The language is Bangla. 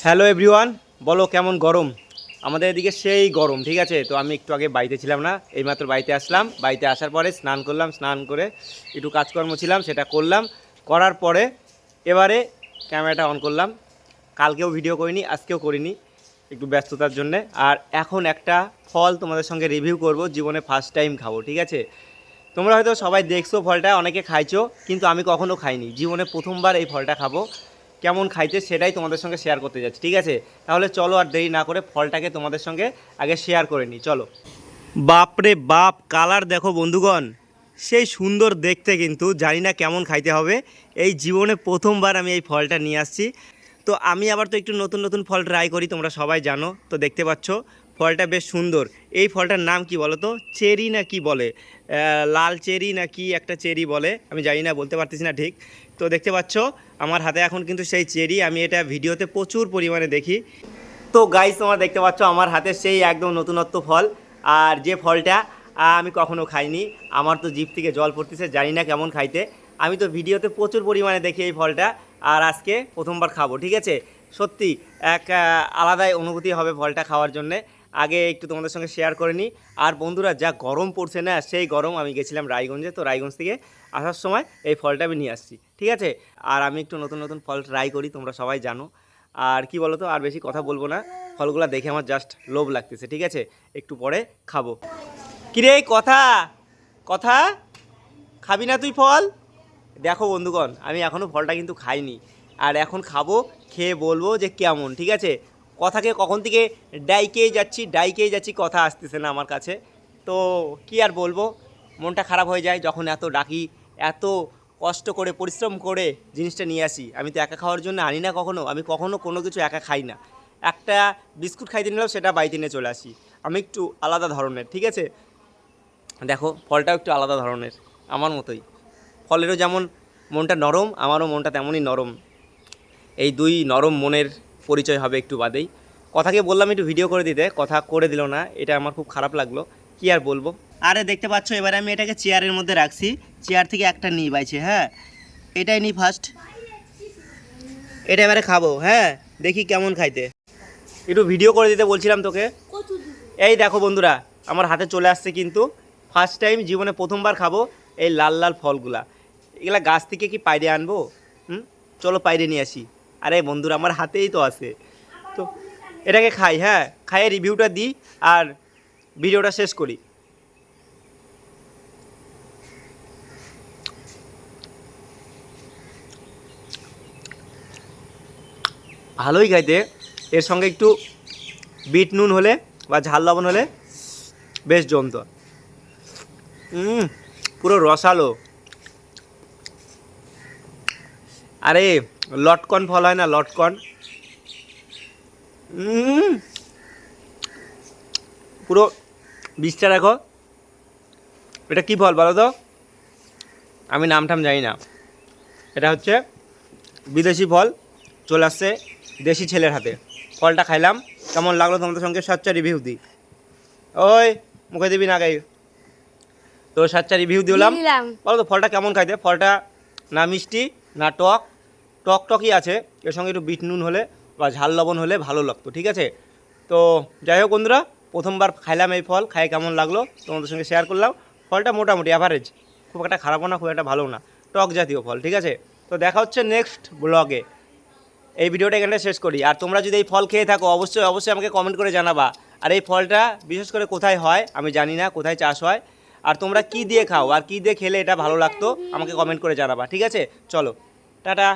হ্যালো এভরিওয়ান, বলো কেমন গরম? আমাদের এদিকে সেই গরম, ঠিক আছে। তো আমি একটু আগে বাড়িতে ছিলাম না, এইমাত্র বাড়িতে আসলাম। বাড়িতে আসার পরে স্নান করলাম, স্নান করে একটু কাজকর্ম ছিলাম সেটা করলাম। করার পরে এবারে ক্যামেরাটা অন করলাম। কালকেও ভিডিও করিনি, আজকেও করিনি, একটু ব্যস্ততার জন্যে। আর এখন একটা ফল তোমাদের সঙ্গে রিভিউ করব, জীবনে ফার্স্ট টাইম খাবো, ঠিক আছে। তোমরা হয়তো সবাই দেখছো ফলটা, অনেকে খাইছো, কিন্তু আমি কখনো খাইনি, জীবনে প্রথমবার এই ফলটা খাবো। কেমন খাইতে সেটাই তোমাদের সঙ্গে শেয়ার করতে যাচ্ছি, ঠিক আছে। তাহলে চলো আর দেরি না করে ফলটাকে তোমাদের সঙ্গে আগে শেয়ার করে নিই, চলো। বাপরে বাপ, কালার দেখো বন্ধুগণ, সেই সুন্দর দেখতে, কিন্তু জানি না কেমন খাইতে হবে। এই জীবনে প্রথমবার আমি এই ফলটা নিয়ে আসছি। তো আমি আবার তো একটু নতুন নতুন ফল ট্রাই করি, তোমরা সবাই জানো। তো দেখতে পাচ্ছ ফলটা বেশ সুন্দর। এই ফলটার নাম কি বলো তো? চেরি না কি বলে, লাল চেরি না কি একটা চেরি বলে, আমি জানি না, বলতে পারতেছি না ঠিক। তো দেখতে পাচ্ছ আমার হাতে এখন কিন্তু সেই চেরি, আমি এটা ভিডিওতে প্রচুর পরিমাণে দেখি। তো গাইস, তোমরা দেখতে পাচ্ছ আমার হাতে সেই একদম নতুনত্ব ফল। আর যে ফলটা আমি কখনো খাইনি, আমার তো জিভ থেকে জল পড়তেছে, জানি না কেমন খাইতে। আমি তো ভিডিওতে প্রচুর পরিমাণে দেখি এই ফলটা, আর আজকে প্রথমবার খাবো, ঠিক আছে। সত্যি এক আলাদাই অনুভূতি হবে ফলটা খাওয়ার জন্যে। আগে একটু তোমাদের সঙ্গে শেয়ার করে নিই। আর বন্ধুরা, যা গরম পড়ছে না, সেই গরম। আমি গেছিলাম রায়গঞ্জে, তো রায়গঞ্জ থেকে আসার সময় এই ফলটা আমি নিয়ে আসছি, ঠিক আছে। আর আমি একটু নতুন নতুন ফল ট্রাই করি, তোমরা সবাই জানো। আর কি বলো তো, আর বেশি কথা বলবো না, ফলগুলো দেখে আমার জাস্ট লোভ লাগতেছে, ঠিক আছে। একটু পরে খাবো। কিরে কথা কথা, খাবি না তুই ফল? দেখো বন্ধুগণ, আমি এখনও ফলটা কিন্তু খাইনি, আর এখন খাবো, খেয়ে বলবো যে কেমন, ঠিক আছে। কথাকে কখন থেকে ডাইকেই যাচ্ছি, কথা আসতেছে না আমার কাছে। তো কি আর বলবো, মনটা খারাপ হয়ে যায় যখন এত ডাকি, এত কষ্ট করে পরিশ্রম করে জিনিসটা নিয়ে আসি। আমি তো একা খাওয়ার জন্য আনি না কখনো, আমি কখনো কোনো কিছু একা খাই না। একটা বিস্কুট খাইতে নিলেও সেটা বাড়িতে নিয়ে চলে আসি। আমি একটু আলাদা ধরনের, ঠিক আছে। দেখো ফলটাও একটু আলাদা ধরনের, আমার মতোই। ফলেরও যেমন মনটা নরম, আমারও মনটা তেমনই নরম। এই দুই নরম মনের পরিচয় হবে একটু বাদেই। কথাকে বললাম একটু ভিডিও করে দিতে, কথা করে দিল না, এটা আমার খুব খারাপ লাগলো। কি আর বলবো। আরে দেখতে পাচ্ছ, এবারে আমি এটাকে চেয়ারের মধ্যে রাখছি, চেয়ার থেকে একটা নিই বাইছে, হ্যাঁ। এটাই নিই ফার্স্ট, এটা এবারে খাবো, হ্যাঁ। দেখি কেমন খাইতে, একটু ভিডিও করে দিতে বলছিলাম তোকে। এই দেখো বন্ধুরা, আমার হাতে চলে আসছে কিন্তু ফার্স্ট টাইম জীবনে প্রথমবার খাবো এই লাল লাল ফলগুলা। এগুলা গাছ থেকে কি পাইরে আনবো? চলো পাইরে নিয়ে আসি। আরে বন্ধুরা, আমার হাতেই তো আছে। তো এটাকে খাই, হ্যাঁ, খাইয়ে রিভিউটা দিই আর ভিডিওটা শেষ করি। ভালোই খাইতে, এর সঙ্গে একটু বিট নুন হলে বা ঝাল লবণ হলে বেশ জমতো। পুরো রসালো। আরে লটকন ফল হয় না, লটকন, পুরো বীজটা রাখো। এটা কী ফল বলো তো? আমি নামটাম জানি না। এটা হচ্ছে বিদেশি ফল, চলে আসছে দেশি ছেলের হাতে। ফলটা খাইলাম, কেমন লাগলো তোমাদের সঙ্গে সাচ্চা রিভিউ দিই। ওই মুখে দিবি না গাই, তো সাচ্চা রিভিউ দিলাম। বলো তো ফলটা কেমন খাইতে? ফলটা না মিষ্টি না টক, টক টকই আছে, এর সঙ্গে একটু বিট নুন হলে বা ঝাল লবণ হলে ভালো লাগতো, ঠিক আছে। তো যাই হোক বন্ধুরা, প্রথমবার খাইলাম এই ফল, খাই কেমন লাগলো তোমাদের সঙ্গে শেয়ার করলাম। ফলটা মোটামুটি অ্যাভারেজ, খুব একটা খারাপও না, খুব একটা ভালো না, টক জাতীয় ফল, ঠিক আছে। তো দেখা হচ্ছে নেক্সট ব্লগে। এই ভিডিওটা এখানে শেষ করি। আর তোমরা যদি এই ফল খেয়ে থাকো, অবশ্যই অবশ্যই আমাকে কমেন্ট করে জানাবা। আর এই ফলটা বিশেষ করে কোথায় হয় আমি জানি না, কোথায় চাষ হয়, আর তোমরা কি দিয়ে খাও আর কি দিয়ে খেলে এটা ভালো লাগতো আমাকে কমেন্ট করে জানাবা, ঠিক আছে। চলো টাটা।